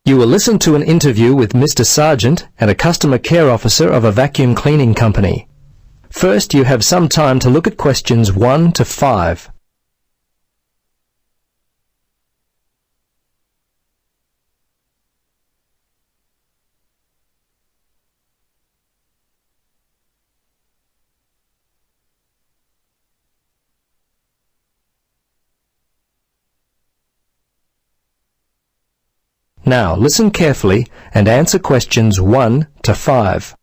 You will listen to an interview with Mr. Sargent and a customer care officer of a vacuum cleaning company. First, you have some time to look at questions 1 to 5. Now, listen carefully and answer questions 1 to 5.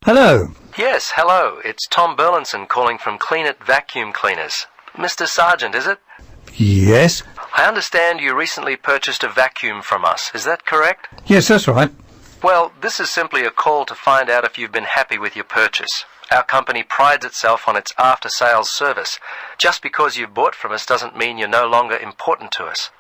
Hello. Yes, hello. It's Tom Burlinson calling from Clean It Vacuum Cleaners. Mr. Sargent, is it? Yes. I understand you recently purchased a vacuum from us. Is that correct? Yes, that's right. Well, this is simply a call to find out if you've been happy with your purchase. Our company prides itself on its after-sales service. Just because you've bought from us doesn't mean you're no longer important to us.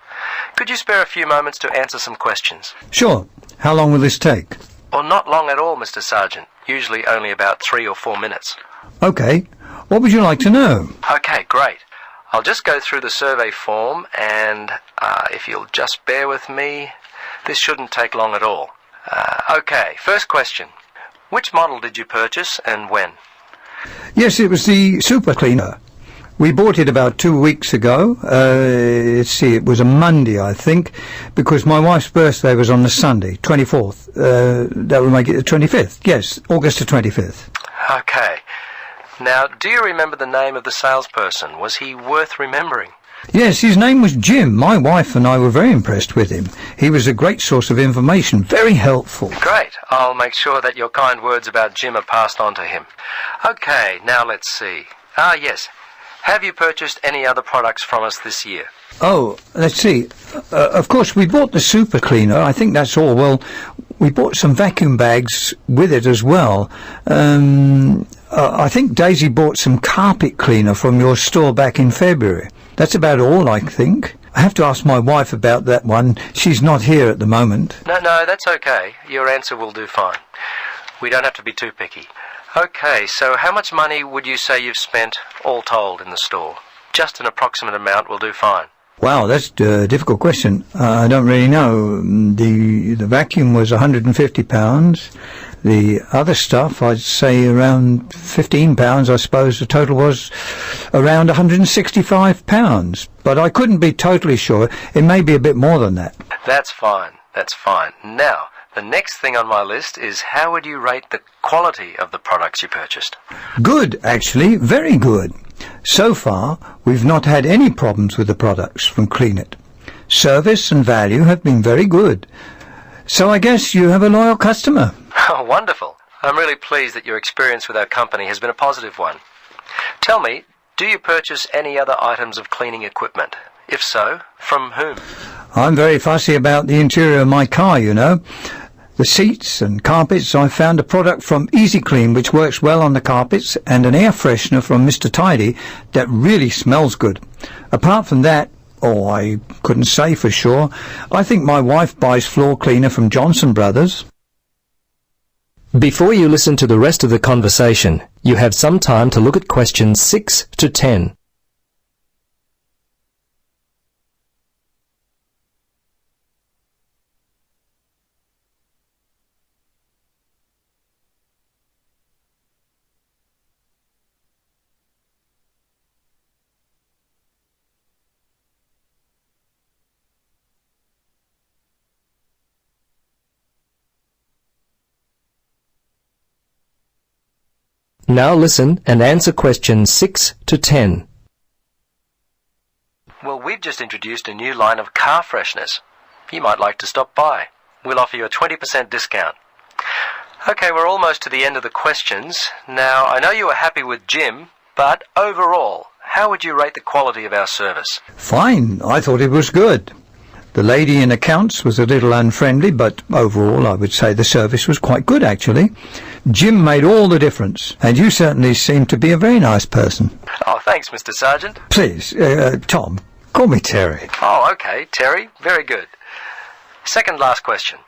Could you spare a few moments to answer some questions? Sure. How long will this take? Well, not long at all, Mr. Sargent. Usually only about 3 or 4 minutes. Okay. What would you like to know? Okay, great. I'll just go through the survey form and if you'll just bear with me, this shouldn't take long at all. Okay, first question. Which model did you purchase and when? Yes, it was the super cleaner. We bought it about 2 weeks ago. Let's see, it was a Monday, I think, because my wife's birthday was on the Sunday, 24th. That would make it the 25th. Yes, August the 25th. Okay. Now, do you remember the name of the salesperson? Was he worth remembering? Yes, his name was Jim. My wife and I were very impressed with him. He was a great source of information, very helpful. Great. I'll make sure that your kind words about Jim are passed on to him. Okay, now let's see. Yes. Have you purchased any other products from us this year? Oh, let's see. Of course, we bought the super cleaner. I think that's all. Well, we bought some vacuum bags with it as well. I think Daisy bought some carpet cleaner from your store back in February. That's about all, I think. I have to ask my wife about that one. She's not here at the moment. No, that's okay. Your answer will do fine. We don't have to be too picky. Okay, so how much money would you say you've spent, all told, in the store? Just an approximate amount will do fine. Wow, that's a difficult question. I don't really know. The vacuum was £150. The other stuff, I'd say around £15, I suppose. The total was around £165. But I couldn't be totally sure. It may be a bit more than that. That's fine. That's fine. Now, the next thing on my list is how would you rate the quality of the products you purchased? Good, actually. Very good. So far, we've not had any problems with the products from Clean It. Service and value have been very good. So I guess you have a loyal customer. Oh, wonderful. I'm really pleased that your experience with our company has been a positive one. Tell me, do you purchase any other items of cleaning equipment? If so, from whom? I'm very fussy about the interior of my car, you know. The seats and carpets, I found a product from Easy Clean which works well on the carpets and an air freshener from Mr. Tidy that really smells good. Apart from that, I couldn't say for sure. I think my wife buys floor cleaner from Johnson Brothers. Before you listen to the rest of the conversation, you have some time to look at questions 6 to 10. Now listen and answer questions 6 to 10. Well, we've just introduced a new line of car fresheners. You might like to stop by. We'll offer you a 20% discount. Okay, we're almost to the end of the questions. Now, I know you were happy with Jim, but overall, how would you rate the quality of our service? Fine. I thought it was good. The lady in accounts was a little unfriendly, but overall I would say the service was quite good, actually. Jim made all the difference, and you certainly seem to be a very nice person. Oh, thanks, Mr. Sargent. Please, Tom, call me Terry. Oh, okay, Terry. Very good. Second last question.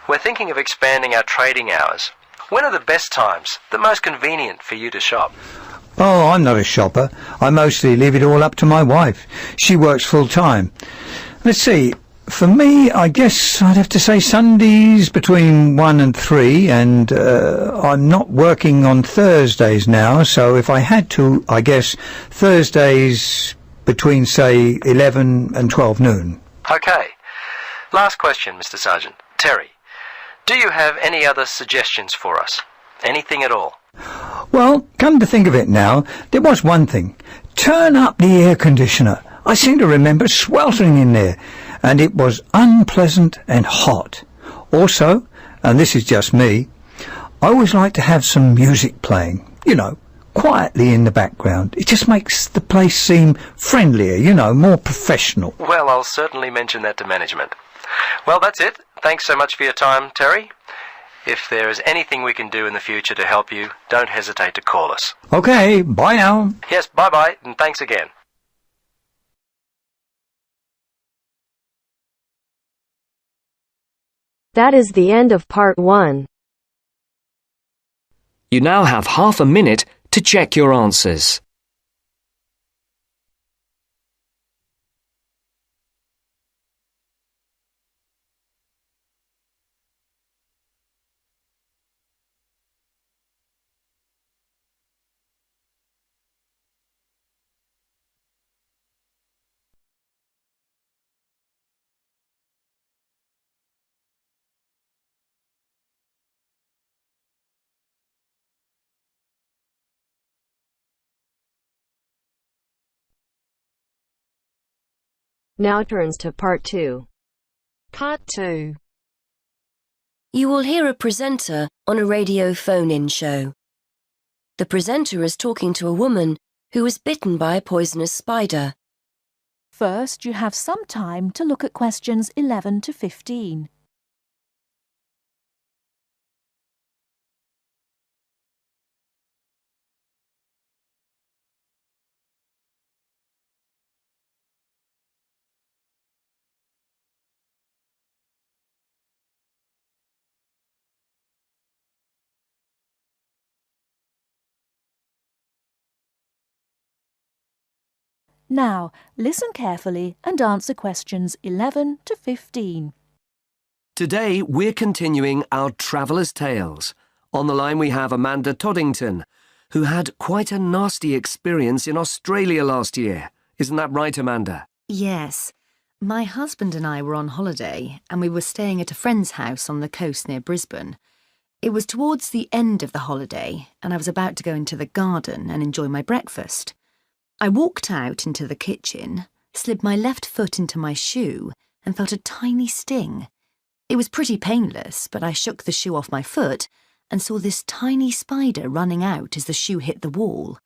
We're thinking of expanding our trading hours. When are the best times, the most convenient for you to shop? Oh, I'm not a shopper. I mostly leave it all up to my wife. She works full time. Let's see. For me, I guess I'd have to say Sundays between 1 and 3, and I'm not working on Thursdays now, so if I had to, I guess Thursdays between, say, 11 and 12 noon. Okay. Last question, Mr. Sergeant. Terry, do you have any other suggestions for us? Anything at all? Well, come to think of it now, there was one thing. Turn up the air conditioner. I seem to remember sweltering in there, and it was unpleasant and hot. Also, and this is just me, I always like to have some music playing, quietly in the background. It just makes the place seem friendlier, more professional. Well, I'll certainly mention that to management. Well, that's it. Thanks so much for your time, Terry. If there is anything we can do in the future to help you, don't hesitate to call us. Okay, bye now. Yes, bye-bye, and thanks again. That is the end of part 1. You now have half a minute to check your answers. Now turns to part 2. Part 2. You will hear a presenter on a radio phone-in show. The presenter is talking to a woman who was bitten by a poisonous spider. First, you have some time to look at questions 11 to 15. Now, listen carefully and answer questions 11 to 15. Today, we're continuing our Traveller's Tales. On the line we have Amanda Toddington, who had quite a nasty experience in Australia last year. Isn't that right, Amanda? Yes. My husband and I were on holiday and we were staying at a friend's house on the coast near Brisbane. It was towards the end of the holiday and I was about to go into the garden and enjoy my breakfast. I walked out into the kitchen, slid my left foot into my shoe and felt a tiny sting. It was pretty painless, but I shook the shoe off my foot and saw this tiny spider running out as the shoe hit the wall.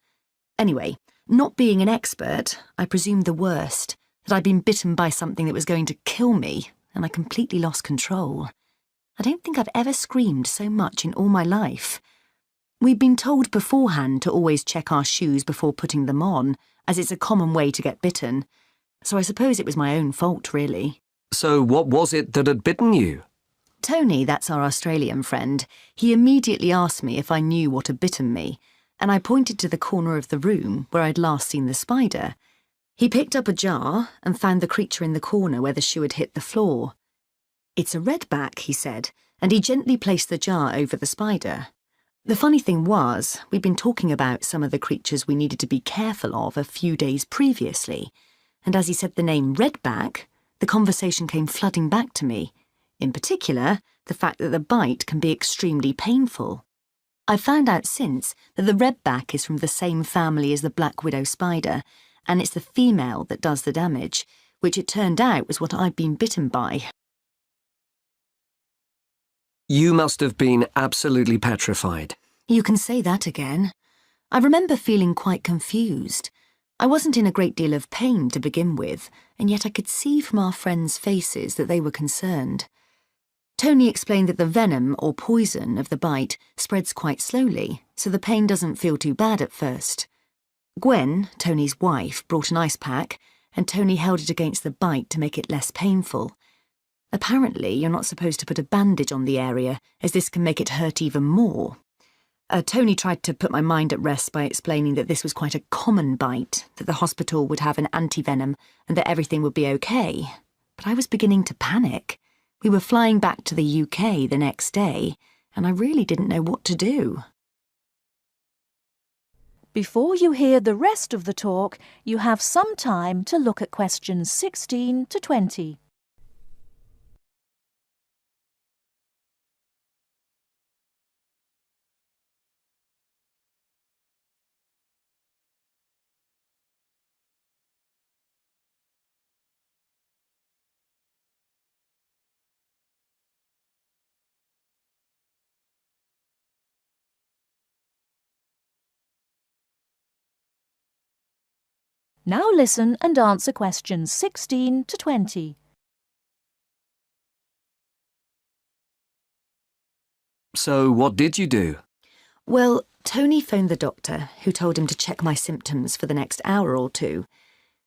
Anyway, not being an expert, I presumed the worst, that I'd been bitten by something that was going to kill me, and I completely lost control. I don't think I've ever screamed so much in all my life. We'd been told beforehand to always check our shoes before putting them on, as it's a common way to get bitten. So I suppose it was my own fault, really. So what was it that had bitten you? Tony, that's our Australian friend, he immediately asked me if I knew what had bitten me, and I pointed to the corner of the room where I'd last seen the spider. He picked up a jar and found the creature in the corner where the shoe had hit the floor. "It's a redback," he said, and he gently placed the jar over the spider. The funny thing was, we'd been talking about some of the creatures we needed to be careful of a few days previously, and as he said the name redback, the conversation came flooding back to me. In particular, the fact that the bite can be extremely painful. I've found out since that the redback is from the same family as the black widow spider, and it's the female that does the damage, which it turned out was what I'd been bitten by. You must have been absolutely petrified. You can say that again. I remember feeling quite confused. I wasn't in a great deal of pain to begin with, and yet I could see from our friends' faces that they were concerned. Tony explained that the venom or poison of the bite spreads quite slowly, so the pain doesn't feel too bad at first. Gwen, Tony's wife, brought an ice pack, and Tony held it against the bite to make it less painful. Apparently, you're not supposed to put a bandage on the area, as this can make it hurt even more. Tony tried to put my mind at rest by explaining that this was quite a common bite, that the hospital would have an antivenom and that everything would be okay. But I was beginning to panic. We were flying back to the UK the next day, and I really didn't know what to do. Before you hear the rest of the talk, you have some time to look at questions 16 to 20. Now listen and answer questions 16 to 20. So what did you do? Well, Tony phoned the doctor, who told him to check my symptoms for the next hour or two.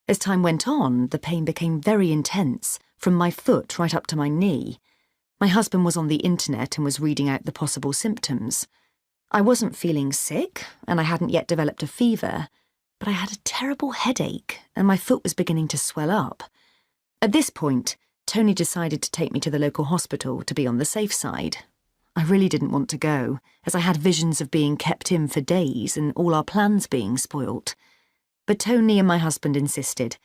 As time went on, the pain became very intense, from my foot right up to my knee. My husband was on the internet and was reading out the possible symptoms. I wasn't feeling sick, and I hadn't yet developed a fever, but I had a terrible headache, and my foot was beginning to swell up. At this point, Tony decided to take me to the local hospital to be on the safe side. I really didn't want to go, as I had visions of being kept in for days and all our plans being spoilt. But Tony and my husband insisted.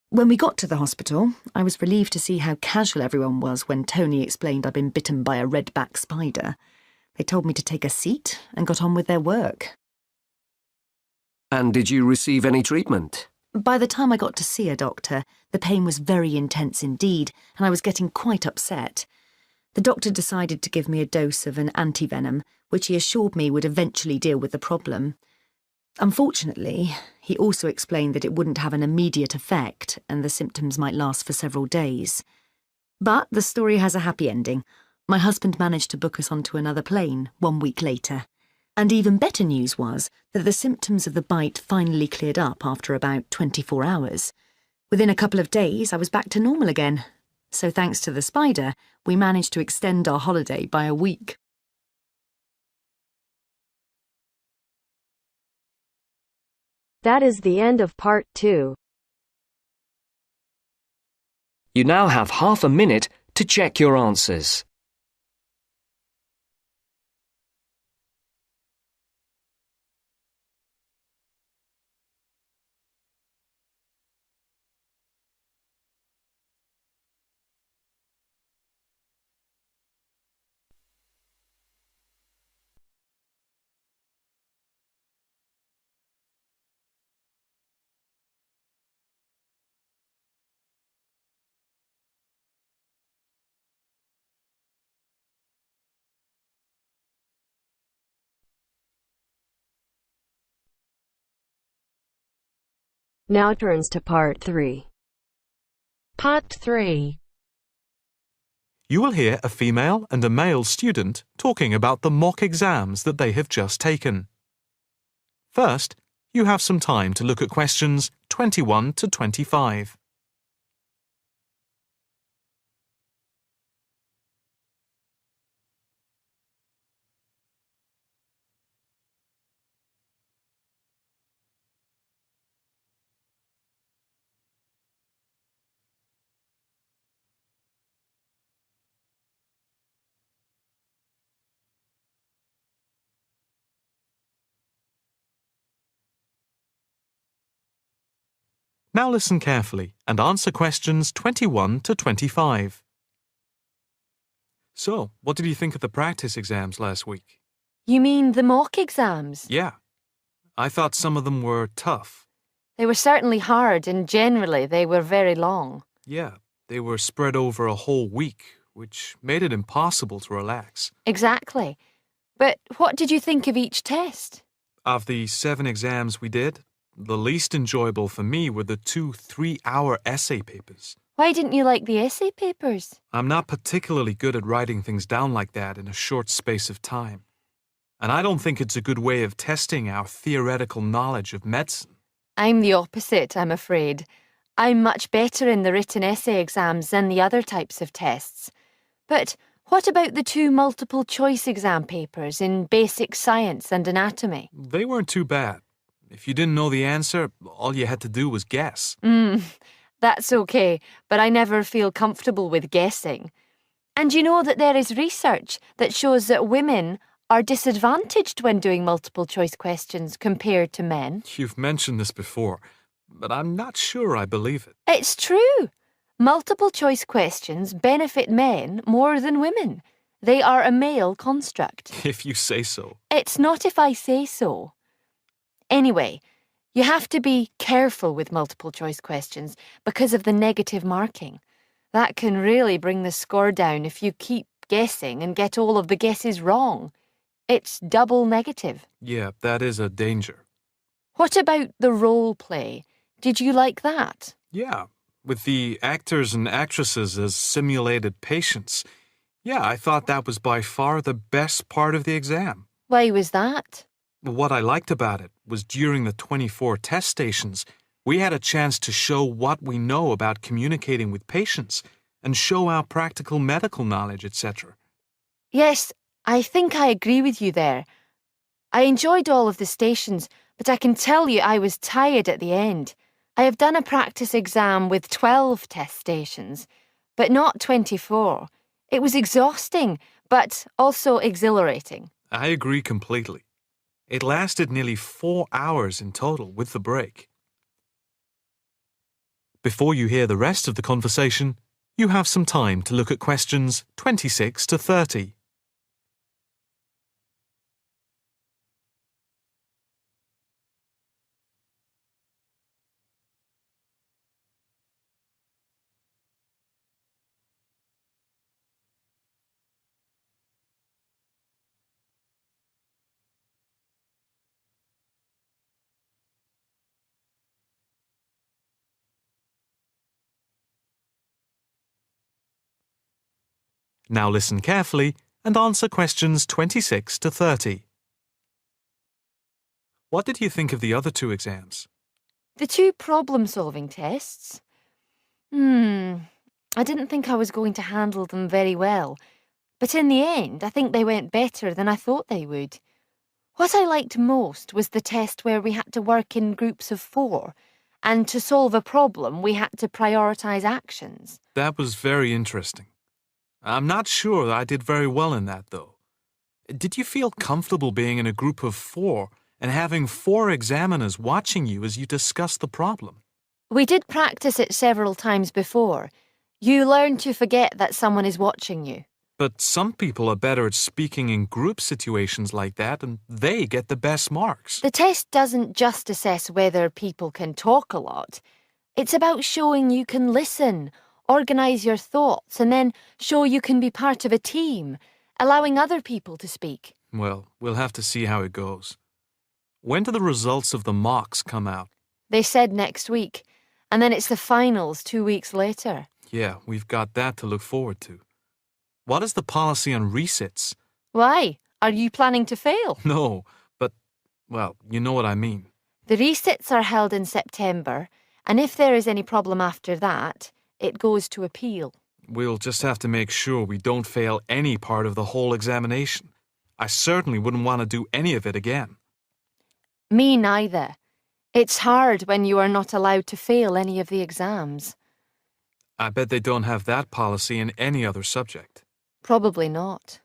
When we got to the hospital, I was relieved to see how casual everyone was when Tony explained I'd been bitten by a redback spider. They told me to take a seat and got on with their work. And did you receive any treatment? By the time I got to see a doctor, the pain was very intense indeed, and I was getting quite upset. The doctor decided to give me a dose of an antivenom, which he assured me would eventually deal with the problem. Unfortunately, he also explained that it wouldn't have an immediate effect and the symptoms might last for several days. But the story has a happy ending. My husband managed to book us onto another plane 1 week later. And even better news was that the symptoms of the bite finally cleared up after about 24 hours. Within a couple of days, I was back to normal again. So thanks to the spider, we managed to extend our holiday by a week. That is the end of part 2. You now have half a minute to check your answers. Now turns to part 3. Part 3. You will hear a female and a male student talking about the mock exams that they have just taken. First, you have some time to look at questions 21 to 25. Now listen carefully and answer questions 21 to 25. So, what did you think of the practice exams last week? You mean the mock exams? Yeah. I thought some of them were tough. They were certainly hard and generally they were very long. Yeah, they were spread over a whole week, which made it impossible to relax. Exactly. But what did you think of each test? Of the 7 exams we did, the least enjoyable for me were the 2 3-hour essay papers. Why didn't you like the essay papers? I'm not particularly good at writing things down like that in a short space of time. And I don't think it's a good way of testing our theoretical knowledge of medicine. I'm the opposite, I'm afraid. I'm much better in the written essay exams than the other types of tests. But What about the 2 multiple choice exam papers in basic science and anatomy? They weren't too bad. If you didn't know the answer, all you had to do was guess. That's okay, but I never feel comfortable with guessing. And you know that there is research that shows that women are disadvantaged when doing multiple choice questions compared to men. You've mentioned this before, but I'm not sure I believe it. It's true. Multiple choice questions benefit men more than women. They are a male construct. If you say so. It's not if I say so. Anyway, you have to be careful with multiple choice questions because of the negative marking. That can really bring the score down if you keep guessing and get all of the guesses wrong. It's double negative. Yeah, that is a danger. What about the role play? Did you like that? Yeah, with the actors and actresses as simulated patients. Yeah, I thought that was by far the best part of the exam. Why was that? What I liked about it was during the 24 test stations, we had a chance to show what we know about communicating with patients and show our practical medical knowledge, etc. Yes, I think I agree with you there. I enjoyed all of the stations, but I can tell you I was tired at the end. I have done a practice exam with 12 test stations, but not 24. It was exhausting, but also exhilarating. I agree completely. It lasted nearly 4 hours in total with the break. Before you hear the rest of the conversation, you have some time to look at questions 26 to 30. Now listen carefully and answer questions 26 to 30. What did you think of the other 2 exams? The 2 problem-solving tests? I didn't think I was going to handle them very well. But in the end, I think they went better than I thought they would. What I liked most was the test where we had to work in groups of 4, and to solve a problem, we had to prioritise actions. That was very interesting. I'm not sure I did very well in that, though. Did you feel comfortable being in a group of 4 and having 4 examiners watching you as you discussed the problem? We did practice it several times before. You learn to forget that someone is watching you. But some people are better at speaking in group situations like that, and they get the best marks. The test doesn't just assess whether people can talk a lot. It's about showing you can listen, organise your thoughts, and then show you can be part of a team, allowing other people to speak. Well, we'll have to see how it goes. When do the results of the mocks come out? They said next week, and then it's the finals 2 weeks later. Yeah, we've got that to look forward to. What is the policy on resits? Why? Are you planning to fail? No, but, well, you know what I mean. The resits are held in September, and if there is any problem after that, it goes to appeal. We'll just have to make sure we don't fail any part of the whole examination. I certainly wouldn't want to do any of it again. Me neither. It's hard when you are not allowed to fail any of the exams. I bet they don't have that policy in any other subject. Probably not.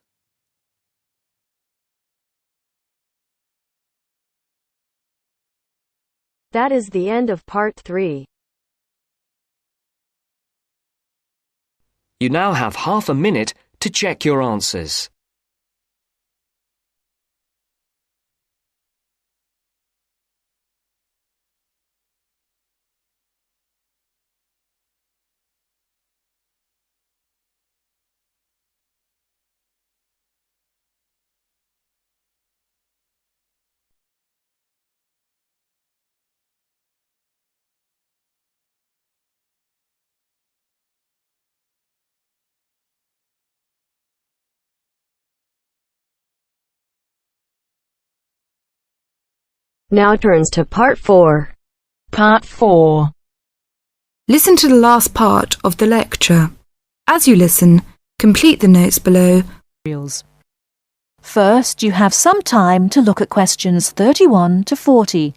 That is the end of part 3. You now have half a minute to check your answers. Now turns to part 4. Part 4. Listen to the last part of the lecture. As you listen, Complete the notes below. First, you have some time to look at questions 31 to 40.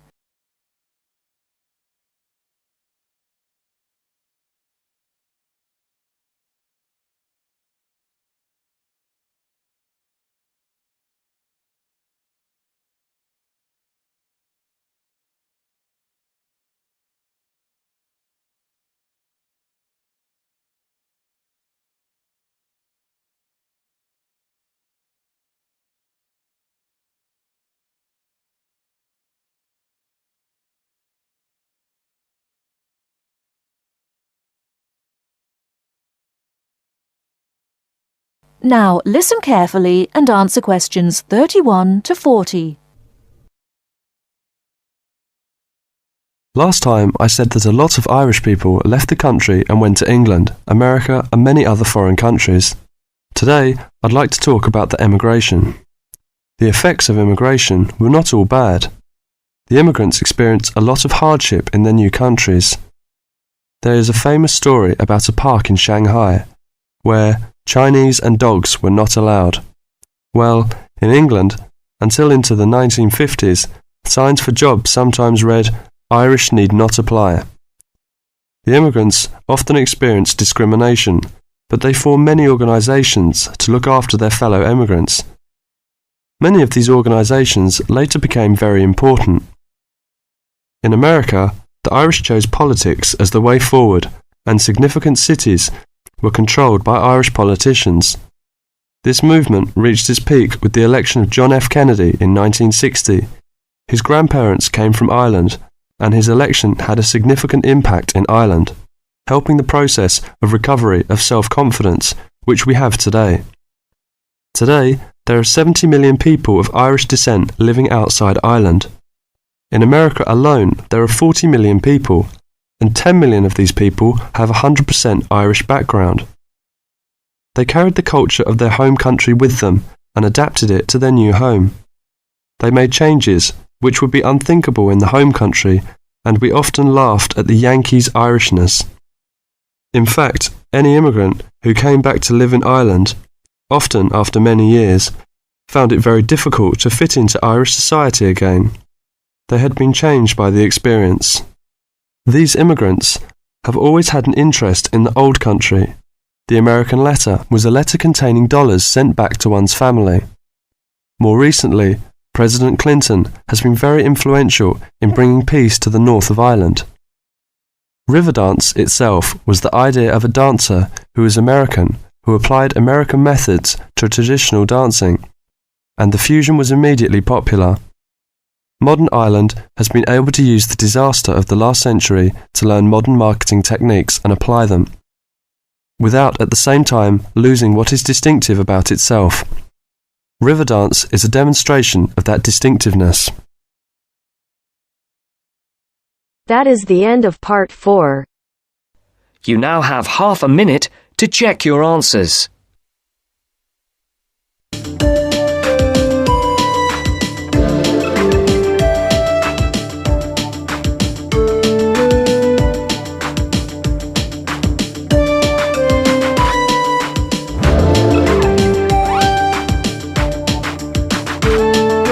Now listen carefully and answer questions 31 to 40. Last time I said that a lot of Irish people left the country and went to England, America and many other foreign countries. Today I'd like to talk about the emigration. The effects of immigration were not all bad. The immigrants experienced a lot of hardship in their new countries. There is a famous story about a park in Shanghai where Chinese and dogs were not allowed. Well, in England, until into the 1950s, signs for jobs sometimes read, "Irish need not apply." The immigrants often experience discrimination, but they form many organisations to look after their fellow immigrants. Many of these organisations later became very important. In America, the Irish chose politics as the way forward, and significant cities were controlled by Irish politicians. This movement reached its peak with the election of John F. Kennedy in 1960. His grandparents came from Ireland, and his election had a significant impact in Ireland, helping the process of recovery of self-confidence which we have today. Today, there are 70 million people of Irish descent living outside Ireland. In America alone, there are 40 million people, and 10 million of these people have a 100% Irish background. They carried the culture of their home country with them and adapted it to their new home. They made changes which would be unthinkable in the home country, and we often laughed at the Yankees' Irishness. In fact, any immigrant who came back to live in Ireland, often after many years, found it very difficult to fit into Irish society again. They had been changed by the experience. These immigrants have always had an interest in the old country. The American letter was a letter containing dollars sent back to one's family. More recently, President Clinton has been very influential in bringing peace to the north of Ireland. Riverdance itself was the idea of a dancer who was American, who applied American methods to traditional dancing, and the fusion was immediately popular. Modern Ireland has been able to use the disaster of the last century to learn modern marketing techniques and apply them, without at the same time losing what is distinctive about itself. Riverdance is a demonstration of that distinctiveness. That is the end of part 4. You now have half a minute to check your answers.